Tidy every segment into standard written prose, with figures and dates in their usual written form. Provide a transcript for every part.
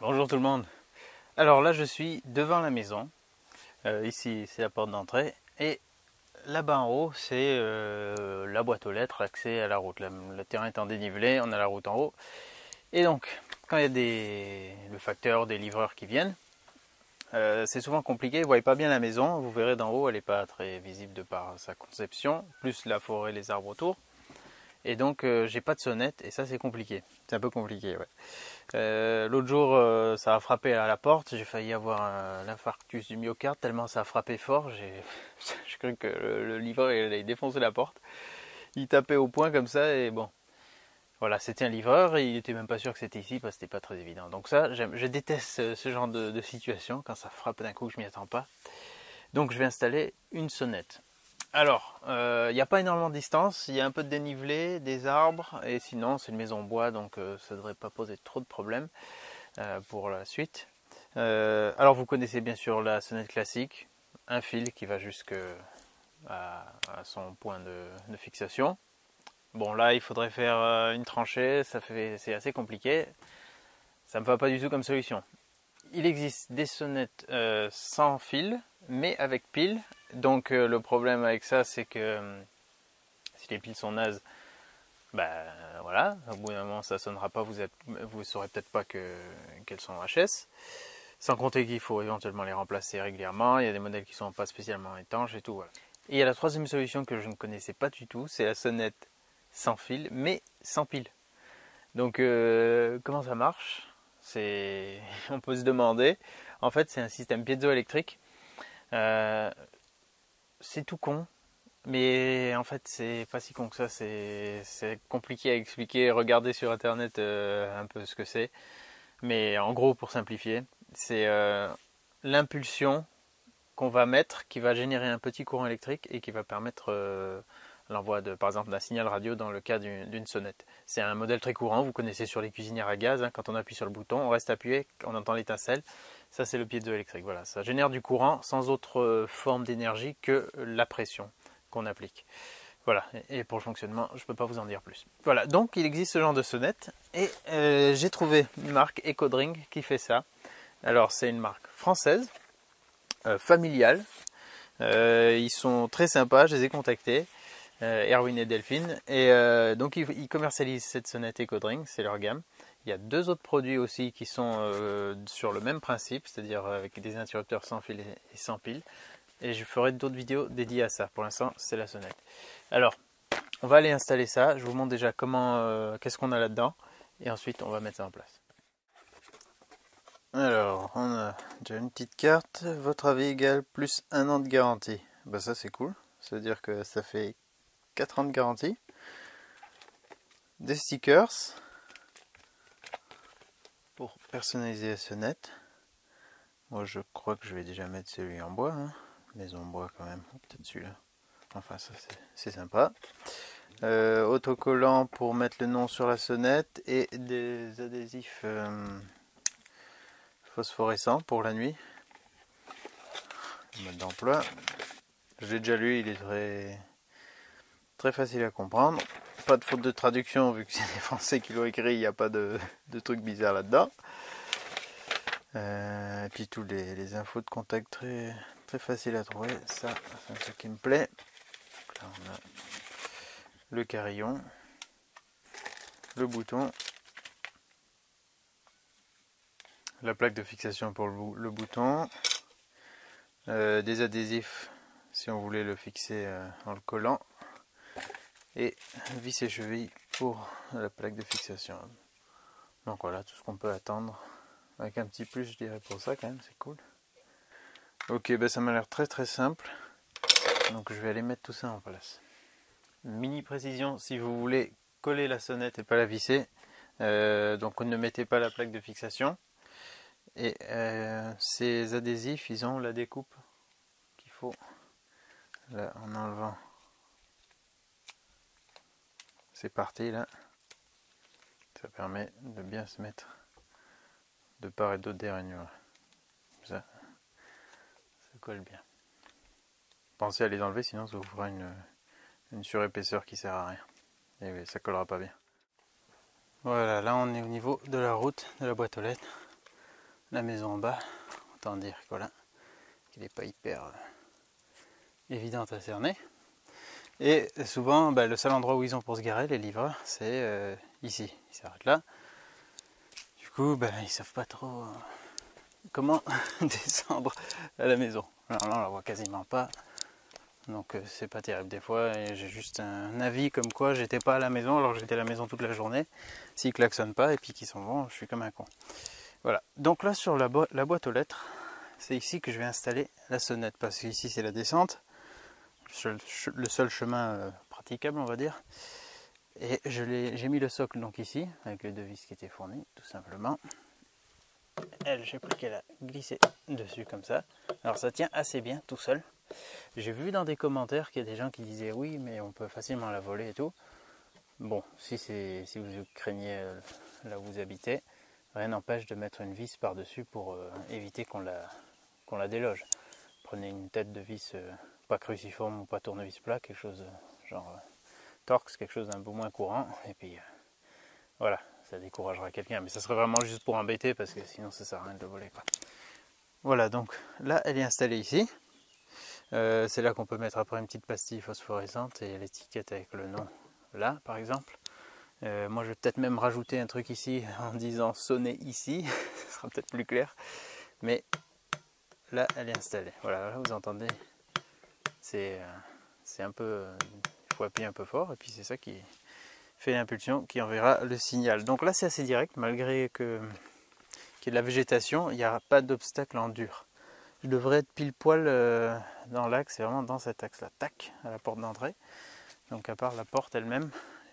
Bonjour tout le monde. Alors là je suis devant la maison. Ici c'est la porte d'entrée. Et là-bas en haut c'est la boîte aux lettres, l'accès à la route. Le terrain étant dénivelé, on a la route en haut. Et donc quand il y a le facteur, des livreurs qui viennent, c'est souvent compliqué. Vous ne voyez pas bien la maison. Vous verrez d'en haut, elle n'est pas très visible de par sa conception. Plus la forêt, les arbres autour. Et donc j'ai pas de sonnette et ça c'est compliqué. C'est un peu compliqué, ouais. L'autre jour ça a frappé à la porte, j'ai failli avoir l'infarctus du myocarde tellement ça a frappé fort. J'ai cru que le livreur il allait défoncer la porte. Il tapait au poing comme ça et bon. Voilà, c'était un livreur et il était même pas sûr que c'était ici parce que c'était pas très évident. Donc ça, je déteste ce genre de situation quand ça frappe d'un coup que je m'y attends pas. Donc je vais installer une sonnette. Alors, il n'y a pas énormément de distance, il y a un peu de dénivelé, des arbres, et sinon c'est une maison en bois, donc ça ne devrait pas poser trop de problèmes pour la suite. Alors vous connaissez bien sûr la sonnette classique, un fil qui va jusqu'à son point de fixation. Bon là il faudrait faire une tranchée, c'est assez compliqué, ça ne me va pas du tout comme solution. Il existe des sonnettes sans fil, mais avec pile. Donc le problème avec ça, c'est que si les piles sont nazes, voilà, au bout d'un moment ça sonnera pas, vous saurez peut-être pas qu'elles sont HS. Sans compter qu'il faut éventuellement les remplacer régulièrement. Il y a des modèles qui sont pas spécialement étanches et tout. Voilà. Et il y a la troisième solution que je ne connaissais pas du tout, c'est la sonnette sans fil, mais sans pile. Donc comment ça marche? On peut se demander. En fait, c'est un système piézoélectrique. C'est tout con, mais en fait, c'est pas si con que ça. C'est compliqué à expliquer. Regardez sur internet un peu ce que c'est. Mais en gros, pour simplifier, c'est l'impulsion qu'on va mettre qui va générer un petit courant électrique et qui va permettre l'envoi par exemple d'un signal radio dans le cas d'une sonnette. C'est un modèle très courant, vous connaissez sur les cuisinières à gaz, hein, quand on appuie sur le bouton, on reste appuyé, on entend l'étincelle, ça c'est le piézoélectrique. Voilà, ça génère du courant sans autre forme d'énergie que la pression qu'on applique. Voilà, et pour le fonctionnement, je ne peux pas vous en dire plus. Voilà, donc il existe ce genre de sonnette, et j'ai trouvé une marque Ecodring qui fait ça. Alors c'est une marque française, familiale, ils sont très sympas, je les ai contactés. Erwin et Delphine, et donc ils commercialisent cette sonnette Ecodring, c'est leur gamme. Il y a deux autres produits aussi qui sont sur le même principe, c'est-à-dire avec des interrupteurs sans fil et sans pile, et je ferai d'autres vidéos dédiées à ça. Pour l'instant c'est la sonnette. Alors on va aller installer ça, je vous montre déjà qu'est-ce qu'on a là-dedans, et ensuite on va mettre ça en place. Alors on a déjà une petite carte, votre avis égale plus 1 an de garantie. Bah ça c'est cool, ça veut dire que ça fait 4 ans de garantie, des stickers pour personnaliser la sonnette. Moi je crois que je vais déjà mettre celui en bois, hein. Maison en bois quand même, peut-être celui-là. Enfin ça c'est sympa. Autocollant pour mettre le nom sur la sonnette et des adhésifs phosphorescents pour la nuit. Mode d'emploi. Je l'ai déjà lu, il est très facile à comprendre. Pas de faute de traduction vu que c'est des Français qui l'ont écrit, il n'y a pas de trucs bizarres là-dedans. Et puis tous les infos de contact très faciles à trouver, ça c'est un truc qui me plaît. Donc là on a le carillon, le bouton, la plaque de fixation pour le bouton, des adhésifs si on voulait le fixer en le collant, et vis et cheville pour la plaque de fixation. Donc voilà tout ce qu'on peut attendre, avec un petit plus je dirais pour ça quand même, c'est cool. Ok, ben ça m'a l'air très simple, donc je vais aller mettre tout ça en place. Mini précision, si vous voulez coller la sonnette et pas la visser, donc ne mettez pas la plaque de fixation, et ces adhésifs ils ont la découpe qu'il faut là, en enlevant ces parties là, ça permet de bien se mettre de part et d'autre des rainures. Ça colle bien. Pensez à les enlever, sinon ça vous fera une surépaisseur qui sert à rien. Et ça collera pas bien. Voilà, là on est au niveau de la route de la boîte aux lettres. la maison en bas. Autant dire que voilà, qu'elle n'est pas hyper évidente à cerner. Et souvent, le seul endroit où ils ont pour se garer, les livreurs, c'est ici. Ils s'arrêtent là. Du coup, ils savent pas trop comment descendre à la maison. Alors là, on la voit quasiment pas. Donc c'est pas terrible. Des fois, j'ai juste un avis comme quoi j'étais pas à la maison alors que j'étais à la maison toute la journée. S'ils klaxonnent pas et puis qu'ils s'en vont, je suis comme un con. Voilà. Donc là, sur la boîte aux lettres, c'est ici que je vais installer la sonnette parce qu'ici c'est la descente. Le seul chemin praticable, on va dire. Et j'ai mis le socle donc ici, avec les deux vis qui étaient fournies, tout simplement. Elle, j'ai plus qu'à la glisser dessus comme ça. Alors ça tient assez bien tout seul. J'ai vu dans des commentaires qu'il y a des gens qui disaient oui, mais on peut facilement la voler et tout. Bon, si vous craignez là où vous habitez, rien n'empêche de mettre une vis par-dessus pour éviter qu'on la déloge. Prenez une tête de vis pas cruciforme ou pas tournevis plat, quelque chose genre Torx, quelque chose d'un peu moins courant, et puis voilà, ça découragera quelqu'un, mais ça serait vraiment juste pour embêter parce que sinon ça sert à rien de le voler quoi. Voilà, donc là elle est installée ici. C'est là qu'on peut mettre après une petite pastille phosphorescente et l'étiquette avec le nom là par exemple. Moi je vais peut-être même rajouter un truc ici en disant sonner ici, ce sera peut-être plus clair, mais là elle est installée. Voilà, là vous entendez, c'est un peu, il faut appuyer un peu fort et puis c'est ça qui fait l'impulsion qui enverra le signal. Donc là c'est assez direct, malgré qu'il y ait de la végétation, il n'y a pas d'obstacle en dur. Je devrais être pile poil dans l'axe, c'est vraiment dans cet axe là, tac, à la porte d'entrée. Donc à part la porte elle-même,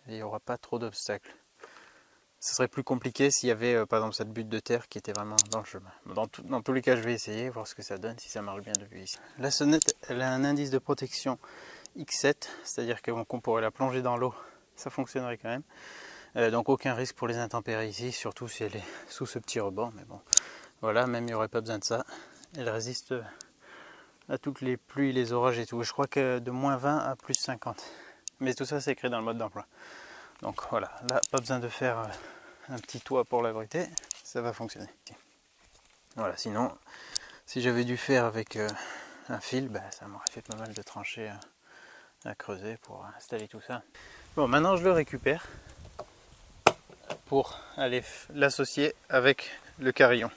il n'y aura pas trop d'obstacles. Ce serait plus compliqué s'il y avait par exemple cette butte de terre qui était vraiment dans le chemin. Dans tous les cas je vais essayer, voir ce que ça donne, si ça marche bien depuis ici. La sonnette elle a un indice de protection X7, c'est-à-dire qu'on pourrait la plonger dans l'eau, ça fonctionnerait quand même. Donc aucun risque pour les intempéries ici, surtout si elle est sous ce petit rebord, mais bon, voilà, même il n'y aurait pas besoin de ça. Elle résiste à toutes les pluies, les orages et tout. Je crois que de moins 20 à plus 50. Mais tout ça c'est écrit dans le mode d'emploi. Donc voilà, là pas besoin de faire un petit toit pour l'abriter, ça va fonctionner. Voilà, sinon, si j'avais dû faire avec un fil, ça m'aurait fait pas mal de tranchées à creuser pour installer tout ça. Bon, maintenant je le récupère pour aller l'associer avec le carillon.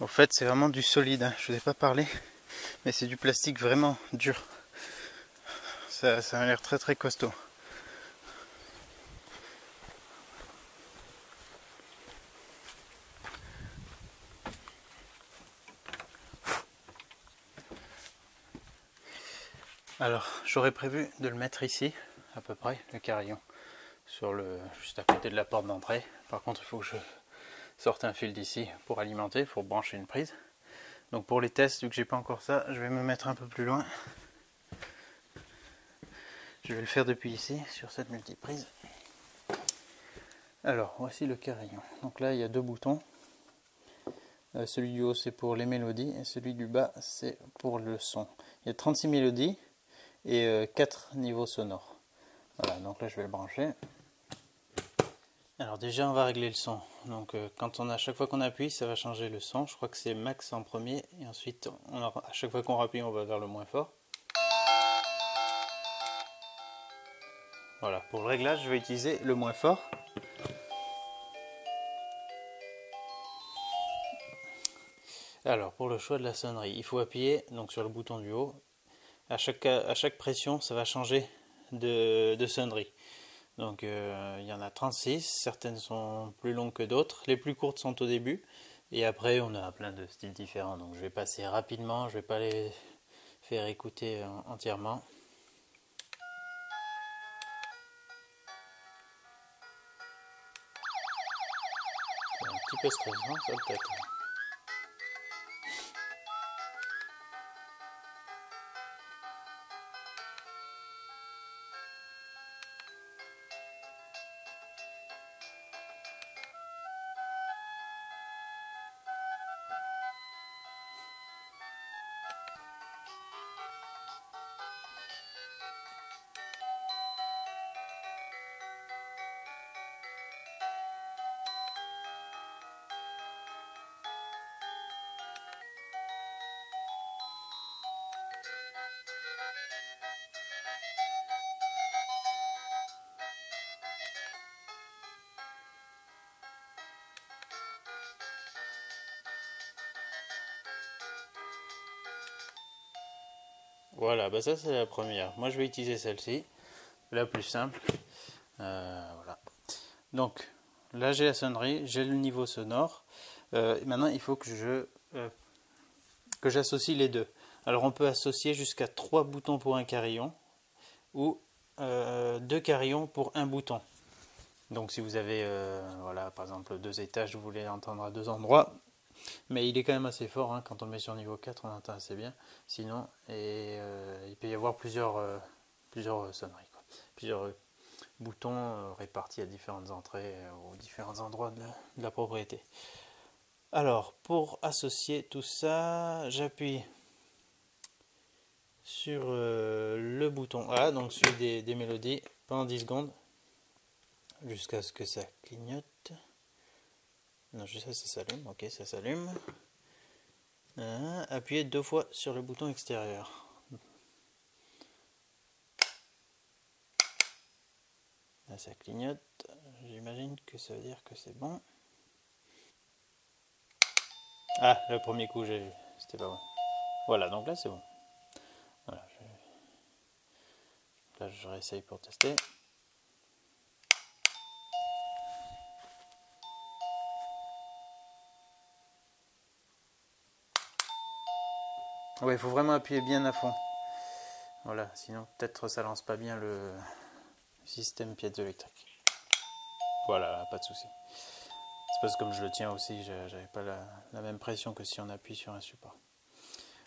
En fait, c'est vraiment du solide, hein. Je ne vous ai pas parlé, mais c'est du plastique vraiment dur. Ça a l'air très très costaud. Alors, j'aurais prévu de le mettre ici, à peu près, le carillon, juste à côté de la porte d'entrée. Par contre, il faut que je sorte un fil d'ici pour alimenter, pour brancher une prise. Donc pour les tests, vu que j'ai pas encore ça, je vais me mettre un peu plus loin. Je vais le faire depuis ici, sur cette multiprise. Alors, voici le carillon. Donc là, il y a deux boutons. Celui du haut, c'est pour les mélodies, et celui du bas, c'est pour le son. Il y a 36 mélodies et 4 niveaux sonores. Voilà, donc là, je vais le brancher. Alors déjà, on va régler le son. Donc à chaque fois qu'on appuie, ça va changer le son. Je crois que c'est max en premier, et ensuite, à chaque fois qu'on rappuie, on va vers le moins fort. Voilà, pour le réglage, je vais utiliser le moins fort. Alors, pour le choix de la sonnerie, il faut appuyer donc sur le bouton du haut. À chaque pression, ça va changer de sonnerie. Donc, il y en a 36. Certaines sont plus longues que d'autres. Les plus courtes sont au début. Et après, on a plein de styles différents. Donc, je vais passer rapidement. Je ne vais pas les faire écouter entièrement. C'est un petit peu stressant, ça peut-être. Voilà, bah ça c'est la première. Moi je vais utiliser celle-ci, la plus simple. Voilà. Donc là j'ai la sonnerie, j'ai le niveau sonore. Maintenant il faut que j'associe les deux. Alors on peut associer jusqu'à 3 boutons pour un carillon ou 2 carillons pour un bouton. Donc si vous avez voilà, par exemple 2 étages, vous voulez entendre à 2 endroits, mais il est quand même assez fort, hein, quand on le met sur niveau 4 on entend assez bien. Sinon, il peut y avoir plusieurs sonneries, quoi. Plusieurs boutons répartis à différentes entrées aux différents endroits de la propriété. Alors, pour associer tout ça, j'appuie sur le bouton A, donc celui des mélodies, pendant 10 secondes, jusqu'à ce que ça clignote. Non, juste ça s'allume, ok, ça s'allume. Appuyez 2 fois sur le bouton extérieur. Là, ça clignote, j'imagine que ça veut dire que c'est bon. Ah, le premier coup, c'était pas bon. Voilà, donc là c'est bon. Voilà, là je réessaye pour tester. Ouais, il faut vraiment appuyer bien à fond. Voilà, sinon peut-être ça lance pas bien le système piézoélectrique. Voilà, pas de souci. C'est parce que comme je le tiens aussi, j'avais pas la même pression que si on appuie sur un support.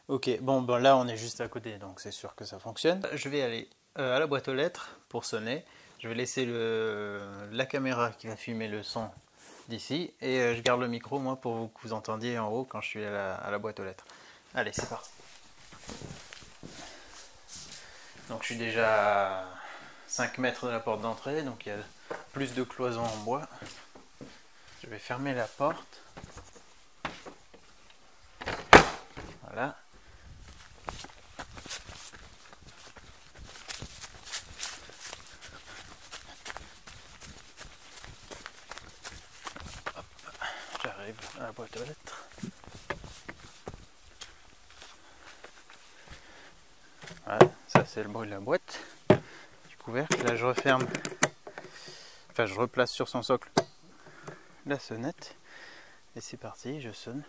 Ok, bon, ben là on est juste à côté, donc c'est sûr que ça fonctionne. Je vais aller à la boîte aux lettres pour sonner. Je vais laisser la caméra qui va filmer le son d'ici et je garde le micro moi pour que vous entendiez en haut quand je suis à la boîte aux lettres. Allez, c'est parti. Donc je suis déjà à 5 mètres de la porte d'entrée, donc il y a plus de cloisons en bois. Je vais fermer la porte. Voilà. J'arrive à la boîte aux lettres. Voilà, ça c'est le bruit de la boîte, du couvercle. Là je referme, enfin je replace sur son socle la sonnette. Et c'est parti, je sonne.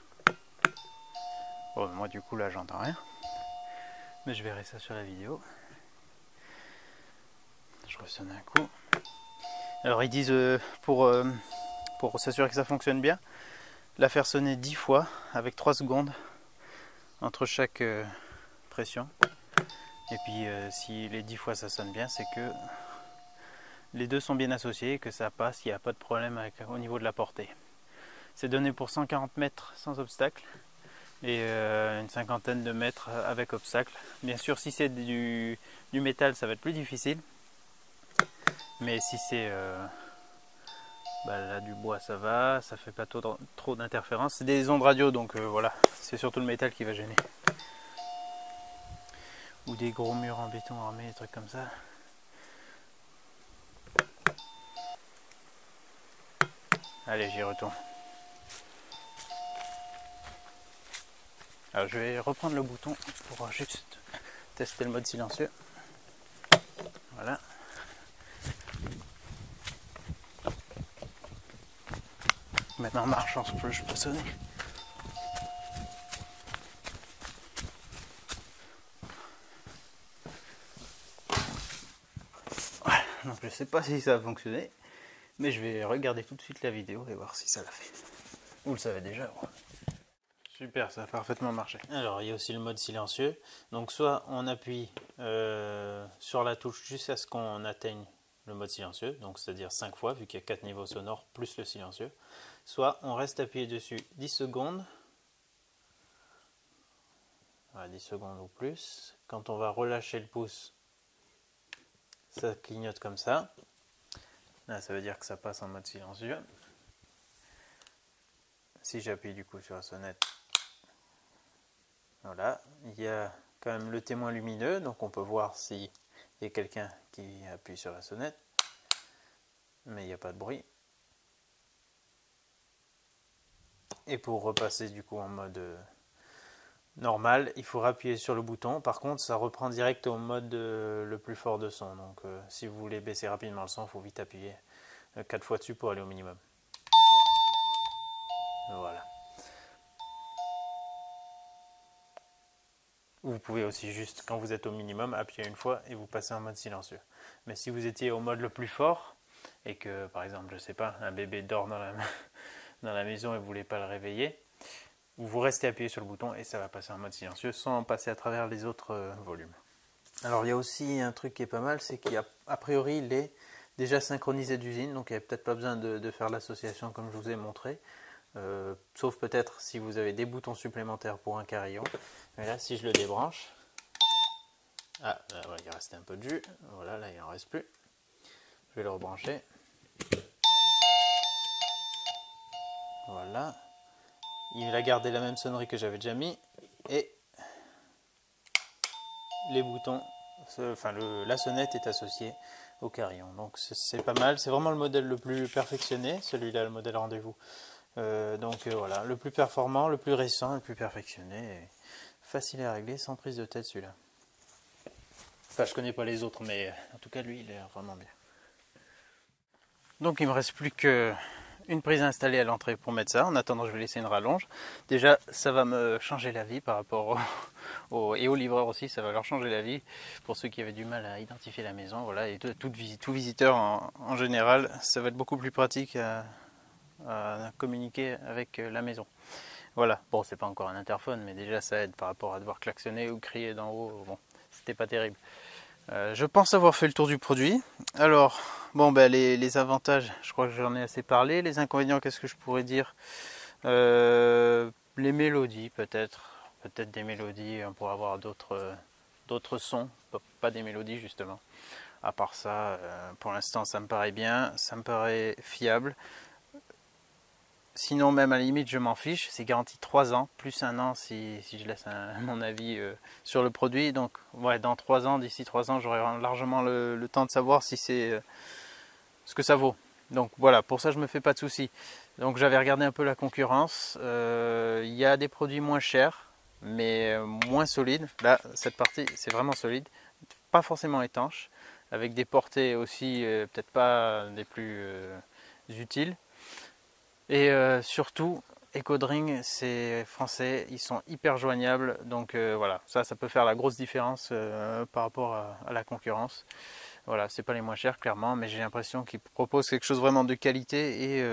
Bon, moi du coup là j'entends rien. Mais je verrai ça sur la vidéo. Je ressonne un coup. Alors ils disent pour s'assurer que ça fonctionne bien, la faire sonner 10 fois avec 3 secondes entre chaque pression. Et puis si les 10 fois ça sonne bien, c'est que les deux sont bien associés, que ça passe, il n'y a pas de problème au niveau de la portée. C'est donné pour 140 mètres sans obstacle et une cinquantaine de mètres avec obstacle. Bien sûr, si c'est du métal, ça va être plus difficile. Mais si c'est là, du bois, ça va, ça fait pas trop d'interférences. C'est des ondes radio, donc voilà, c'est surtout le métal qui va gêner. Ou des gros murs en béton armé, des trucs comme ça. Allez, j'y retourne. Alors je vais reprendre le bouton pour juste tester le mode silencieux. Voilà. Maintenant en marchant, je peux sonner. Voilà. Donc je sais pas si ça a fonctionné, mais je vais regarder tout de suite la vidéo et voir si ça l'a fait. Vous le savez déjà. Ouais. Super, ça a parfaitement marché. Alors il y a aussi le mode silencieux. Donc soit on appuie sur la touche jusqu'à ce qu'on atteigne le mode silencieux, donc c'est-à-dire 5 fois vu qu'il y a 4 niveaux sonores plus le silencieux. Soit on reste appuyé dessus 10 secondes. Voilà, 10 secondes ou plus. Quand on va relâcher le pouce, ça clignote comme ça. Là, ça veut dire que ça passe en mode silencieux. Si j'appuie du coup sur la sonnette, voilà, il y a quand même le témoin lumineux, donc on peut voir s'il y a quelqu'un qui appuie sur la sonnette, mais il n'y a pas de bruit. Et pour repasser du coup en mode normal, il faut appuyer sur le bouton. Par contre, ça reprend direct au mode le plus fort de son. Donc si vous voulez baisser rapidement le son, il faut vite appuyer 4 fois dessus pour aller au minimum. Voilà. Vous pouvez aussi juste, quand vous êtes au minimum, appuyer une fois et vous passez en mode silencieux. Mais si vous étiez au mode le plus fort et que, par exemple, je sais pas, un bébé dort dans la maison et vous ne voulez pas le réveiller, vous restez appuyé sur le bouton et ça va passer en mode silencieux sans passer à travers les autres volumes. Alors il y a aussi un truc qui est pas mal, c'est qu'a priori il est déjà synchronisé d'usine, donc il n'y a peut-être pas besoin de faire l'association comme je vous ai montré. Sauf peut-être si vous avez des boutons supplémentaires pour un carillon. Mais là, si je le débranche, là, il restait un peu de jus. Voilà, là il n'en reste plus. Je vais le rebrancher. Voilà. Il a gardé la même sonnerie que j'avais déjà mis. Et les boutons, la sonnette est associée au carillon. Donc c'est pas mal. C'est vraiment le modèle le plus perfectionné. Celui-là, le modèle rendez-vous. Voilà, le plus performant, le plus récent, le plus perfectionné, et facile à régler, sans prise de tête celui-là. Enfin, je connais pas les autres, mais en tout cas lui, il est vraiment bien. Donc il me reste plus qu'une prise à installer à l'entrée pour mettre ça. En attendant, je vais laisser une rallonge. Déjà, ça va me changer la vie par rapport et aux livreurs aussi, ça va leur changer la vie. Pour ceux qui avaient du mal à identifier la maison, voilà, et tout visiteur en général, ça va être beaucoup plus pratique à communiquer avec la maison. Voilà, bon, c'est pas encore un interphone, mais déjà ça aide par rapport à devoir klaxonner ou crier d'en haut. Bon, c'était pas terrible. Je pense avoir fait le tour du produit. Alors, bon, ben les avantages, je crois que j'en ai assez parlé. Les inconvénients, qu'est-ce que je pourrais dire? Les mélodies, peut-être des mélodies. On pourrait avoir d'autres sons, pas des mélodies justement. À part ça, pour l'instant, ça me paraît bien, ça me paraît fiable. Sinon, même à la limite, je m'en fiche. C'est garanti 3 ans, plus 1 an si je laisse mon avis sur le produit. Donc, ouais, dans 3 ans, d'ici 3 ans, j'aurai largement le temps de savoir si c'est ce que ça vaut. Donc voilà, pour ça, je me fais pas de soucis. Donc, j'avais regardé un peu la concurrence. Il y a des produits moins chers, mais moins solides. Là, cette partie, c'est vraiment solide. Pas forcément étanche, avec des portées aussi peut-être pas des plus utiles. Et surtout, Ecodring, c'est français, ils sont hyper joignables, donc voilà, ça peut faire la grosse différence par rapport à la concurrence. Voilà, c'est pas les moins chers clairement, mais j'ai l'impression qu'ils proposent quelque chose vraiment de qualité et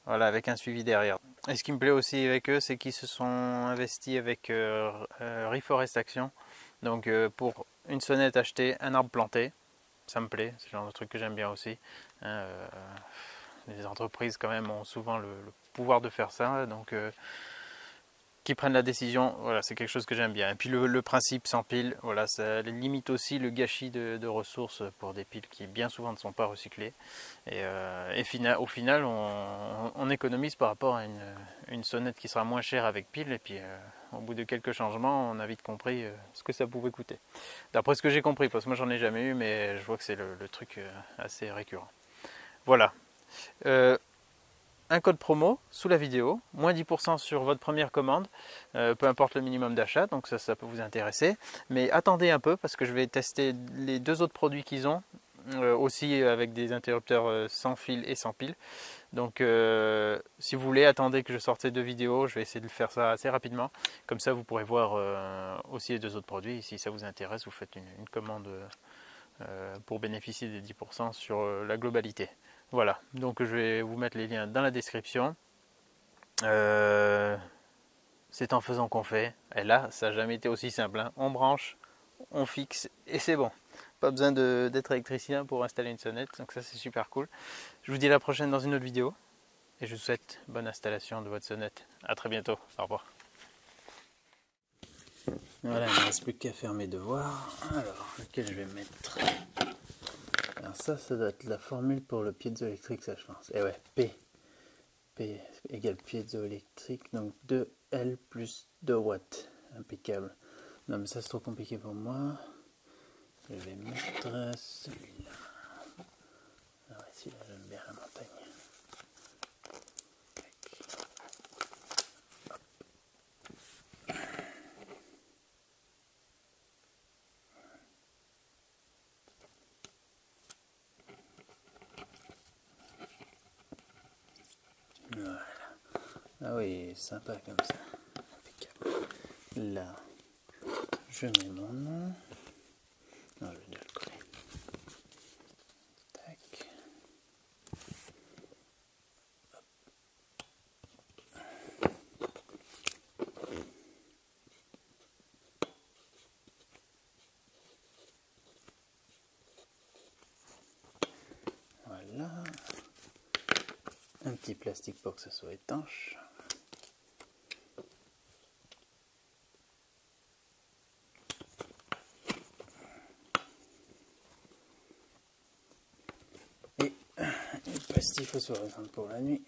voilà, avec un suivi derrière. Et ce qui me plaît aussi avec eux, c'est qu'ils se sont investis avec Reforest Action. Donc pour une sonnette achetée, un arbre planté, ça me plaît, c'est le genre de truc que j'aime bien aussi. Les entreprises quand même ont souvent le pouvoir de faire ça, donc qui prennent la décision, voilà, c'est quelque chose que j'aime bien. Et puis le principe sans pile, voilà, ça limite aussi le gâchis de ressources pour des piles qui bien souvent ne sont pas recyclées. Et au final, on économise par rapport à une sonnette qui sera moins chère avec pile. Et puis au bout de quelques changements, on a vite compris ce que ça pouvait coûter. D'après ce que j'ai compris, parce que moi j'en ai jamais eu, mais je vois que c'est le truc assez récurrent. Voilà. Un code promo sous la vidéo, moins 10% sur votre première commande, peu importe le minimum d'achat, donc ça peut vous intéresser. Mais attendez un peu parce que je vais tester les 2 autres produits qu'ils ont, aussi avec des interrupteurs sans fil et sans pile. Donc si vous voulez, attendez que je sorte ces 2 vidéos, je vais essayer de faire ça assez rapidement. Comme ça vous pourrez voir aussi les 2 autres produits. Si ça vous intéresse, vous faites une commande pour bénéficier des 10% sur la globalité. Voilà, donc je vais vous mettre les liens dans la description. C'est en faisant qu'on fait. Et là, ça n'a jamais été aussi simple. Hein. On branche, on fixe et c'est bon. Pas besoin d'être électricien pour installer une sonnette. Donc ça, c'est super cool. Je vous dis à la prochaine dans une autre vidéo. Et je vous souhaite bonne installation de votre sonnette. A très bientôt. Au revoir. Voilà, il ne me reste plus qu'à faire mes devoirs. Alors, lequel je vais mettre? Alors ça doit être la formule pour le piézoélectrique, ça je pense. Et ouais, P égale piézoélectrique, donc 2L plus 2 watts. Impeccable. Non mais ça c'est trop compliqué pour moi. Je vais mettre celui-là. Ah ouais, celui-là j'aime bien la montagne. Ah oui, sympa comme ça. Impeccable. Là, je mets mon nom. Non, je vais déjà le coller. Tac. Voilà. Un petit plastique pour que ça soit étanche. Et une pastille phosphorescente pour la nuit.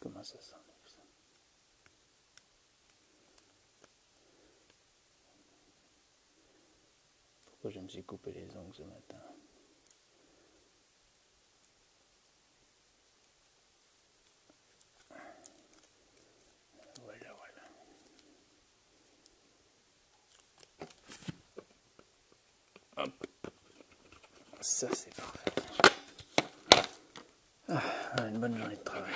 Comment ça sent? Pourquoi je me suis coupé les ongles ce matin? Voilà, voilà. Hop. Ça c'est parfait. Ah, une bonne journée de travail.